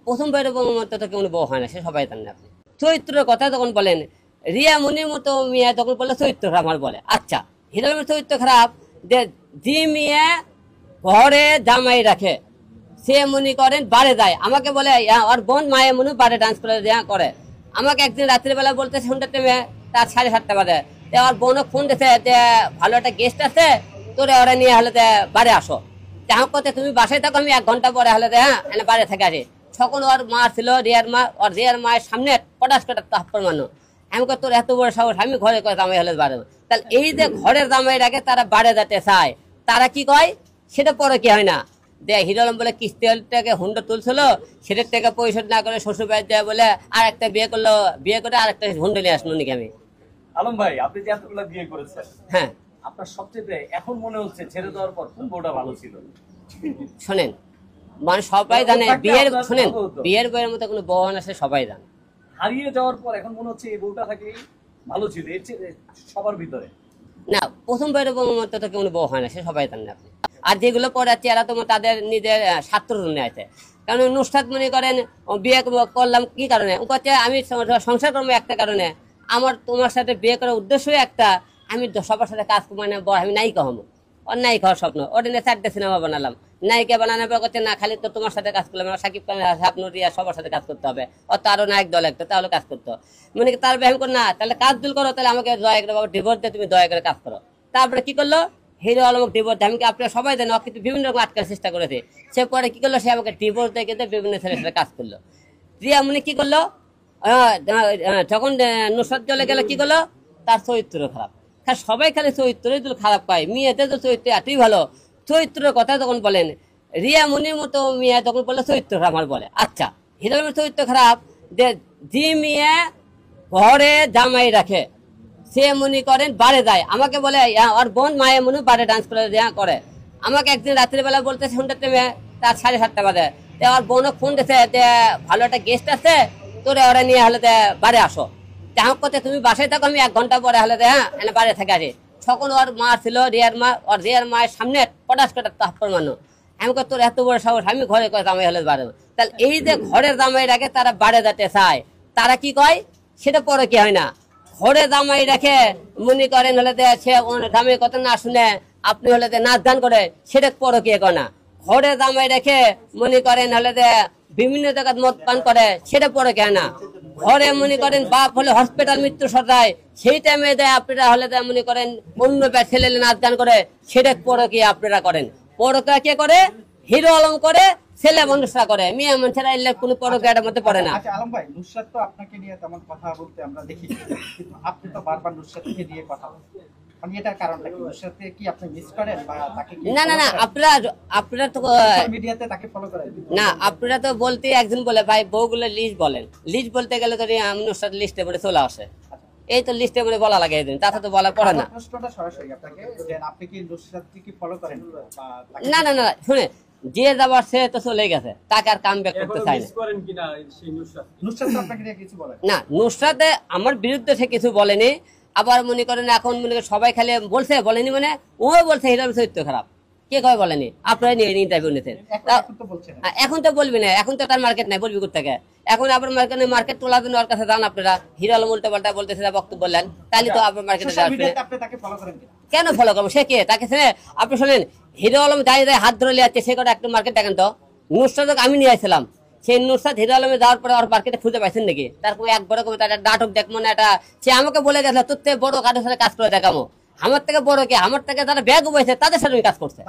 প্রথম বাইরে মতো তো কেমন বউ হয় না, সে সবাই জানেন। আপনি চরিত্রের কথা তখন বলেন, রিয়া মুনির মতো মেয়ে তখন বলে চরিত্র আমার বলে। আচ্ছা, হিরো আলমের চরিত্র খারাপ, যে মেয়ে ঘরে জামাই রাখে সে মনে করেন বারে যায়, আমাকে বলে ওর বোন মায়ে মনে বারে ডান্স করে। আমাকে একদিন রাত্রিবেলা বলতে শুনতে টাইমে তার 7:30 বাজে, ওর বোনও ফোন দিয়েছে যে ভালো একটা গেস্ট আছে, তোরে ওরা নিয়ে হলে বাড়ি আসো। আমার কথা তুমি বাসায় থাকো, আমি 1 ঘন্টা পরে হলে হ্যাঁ বাড়ি থেকে আসি। তখন ওর মা ছিল রিয়ার মা, ওর রিয়ার মায়ের সামনে পটাশ কাটার তাপ্পর মানুষ। আমি তোর এত বড় সাহস, আমি ঘরে করে জামাই হলে বাড়ে। তাহলে এই যে ঘরের জামাই রাখে তারা বাড়ে যেতে চায়, তারা কি কয় সেটা পরে কি হয় না। হিরো আলম বলে কিস্তিটাকে হুন্ডা তুলছিল, সেটার টাকা পরিশোধ না করে শ্বশুর বাড়ি যায় বলে আর একটা বিয়ে করলো, বিয়ে করে আর একটা হুন্ডা নিয়ে আসলো নাকি। আমি আলম ভাই, আপনি যে এতগুলো বিয়ে করেছেন, হ্যাঁ, আপনার সবচেয়ে এখন মনে হচ্ছে ছেড়ে দেওয়ার পর কোন বউটা ভালো ছিল? শোনেন, মানে সবাই জানে বিয়ের, শোনেন বিয়ের বইয়ের মতো কোনো বউ আছে সবাই জানে। হারিয়ে যাওয়ার পর এখন মনে হচ্ছে এই বউটা থাকলেই ভালো ছিল এর চেয়ে সবার ভিতরে। না, প্রথম বইয়ের মতো তো কোনো বউ হয় না, সে সবাই জানেন। আপনি আর যেগুলো পড়াচ্ছে এরা তোমার তাদের নিজের স্বার্থর জন্য আছে। কারণ নুসরাত মনে করেন বিয়ে করলাম কি কারণে, আমি সংসার করবো একটা কারণে, আমার তোমার সাথে বিয়ে করার উদ্দেশ্যই একটা, আমি সবার সাথে কাজ মানে আমি নায়িকা হবো। ওর নায়িকা হওয়ার স্বপ্ন, ওটা নিয়ে 4টে সিনেমা বানালাম। নায়িকা বানানোর পর করছে না খালি তো তোমার সাথে কাজ করলাম, সাকিব খান আপনার রিয়া সবার সাথে কাজ করতে হবে, ওর তো আরো নায়ক দল একটা, তাহলে কাজ করতে হবে। মানে তার ব্যায়াম কর না, তাহলে কাজ দুল করো, তাহলে আমাকে দয়া করে বাবা ডিভোর্স দিয়ে তুমি দয়া করে কাজ করো। তারপরে কি করলো, হিরো আলমকে ডিভোর্স দেয়। আমি আপনারা সবাই জানেন, ও কিন্তু বিভিন্ন রকম আটকার চেষ্টা করেছে। সে পরে কি করলো, সে আমাকে ডিভোর্স দিয়ে কিন্তু বিভিন্ন ছেলের সাথে কাজ করলো। রিয়া মুনি কি করলো, যখন নুসরাত চলে গেল কি করলো, তার চরিত্র খারাপ। সবাই খালি চরিত্রই খারাপ পায়, মেয়েদের তো চরিত্র এতই ভালো। চরিত্রের কথা তখন বলেন, রিয়া মুনির মতো মেয়ে তখন বলে চরিত্র আমার বলে। আচ্ছা, হিরো আলমের চরিত্র খারাপ, যে মেয়ে ঘরে জামাই রাখে সে মনে করেন বারে যায়, আমাকে বলে ওর বোন মায়ে মনে বারে ডান্স করে। আমাকে একদিন রাত্রিবেলা বলতে শুনতে টাইমে তার 7:30 বাজে, ওর বোনও ফোন দিয়েছে যে ভালো একটা গেস্ট আছে, তোরে ওরা নিয়ে হলে বাড়ি আসো। আমার কথা তুমি বাসায় থাকো, আমি 1 ঘন্টা পরে হলে হ্যাঁ বাড়ি থেকে আসি। তখন ওর মা ছিল রিয়ার মা, ওর রিয়ার মায়ের সামনে পটাশ কাটার তাপ্পর মানুষ। আমি তোর এত বড় সাহস, আমি ঘরে করে জামাই হলে বাড়ে। তাহলে এই যে ঘরের জামাই রাখে তারা বাড়ে যেতে চায়, তারা কি কয় সেটা পরে কি হয় না। ঘরে জামাই রাখে মনে করেন হলে সে জামাই কথা না শুনে আপনি হলে নাচ গান করে, সেটা পরে কি করে না। ঘরে জামাই রেখে মনে করেন হলে বিভিন্ন জায়গায় মদ পান করে, সেটা পরে কে না। ঘরে মনে করেন বাপ হলে হসপিটাল মৃত্যু সজ্জায়, সেই টাইমে দেয় আপনারা হলে মনে করেন অন্য ছেলে নাচ গান করে, সেটা পরে কি আপনারা করেন। পরকা কে করে, হিরো আলম করে, ছেলে মানুষরা করে, মেয়ে মানুষেরা এলে কোনো পরকার মধ্যে পড়ে না। আচ্ছা আলম ভাই, নুসরাত তো আপনাকে নিয়ে তেমন কথা বলতে আমরা দেখি, কিন্তু আপনি তো বারবার নুসরাতকে নিয়ে কথা বলছেন, মানে এটার কারণটা কি? নুসরাতকে কি আপনি মিস করেন বা তাকে কি? না না না, আপনারা তো মিডিয়াতে তাকে ফলো করেন না, আপনারা তো বলতে একজন বলে ভাই বউগুলো লিস্ট বলেন, লিস্ট বলতে গেলে তো আমি নুসরাত লিস্টে বলে চলে আসে, এই তো লিস্টে বলে বলা লাগে এদিন, তাতে তো বলা পড়ে না। প্রশ্নটা সরাসরি আপনাকে, আপনি কি নুসরাতকে কি ফলো করেন? না না না, শুনে যে যাবার সে তো চলে গেছে, তাকে আর কাম ব্যাক করতে চাই না। নুসরাত আপনাকে নিয়ে কিছু বলে না, নুসরাতে আমার বিরুদ্ধে সে কিছু বলেনি। আবার মনে করেন এখন মনে করেন সবাই খালি বলছে, বলেনি মানে ও বলছে হিরো আলমের চরিত্র খারাপ, কে কয় বলেনি। আপনারা নিয়ে ইন্টারভিউ নিতেন, এখন তো বলবি না, এখন তো তার মার্কেট নাই, বলবি কোথেকে। এখন আপনার মার্কেট তোলার জন্য ওর কাছে যান আপনারা, হিরো আলম উল্টা পাল্টা বলতেছে বক্তব্য বললেন, তাহলে তো আপনার মার্কেটে কেন ফলো করবো, সে কে তাকে শুনে। আপনি শোনেন, হিরো আলম দাঁড়িয়ে হাত ধরে লিয়াচ্ছে, সে কটা একটু মার্কেট দেখেন তো। নুসরাত আমি নিয়ে আসছিলাম, সেই নুসরাত হিরো আলমে যাওয়ার পরে ওর মার্কেটে খুঁজে পাইছেন নাকি? তার কোনো এক বড় একটা নাটক দেখবো না, এটা সে আমাকে বলে গেছে তোর থেকে বড় কারোর সাথে কাজ করে দেখাবো। আমার থেকে বড় কে, আমার থেকে যারা ব্যাগ উঠেছে তাদের সাথে কাজ করছে।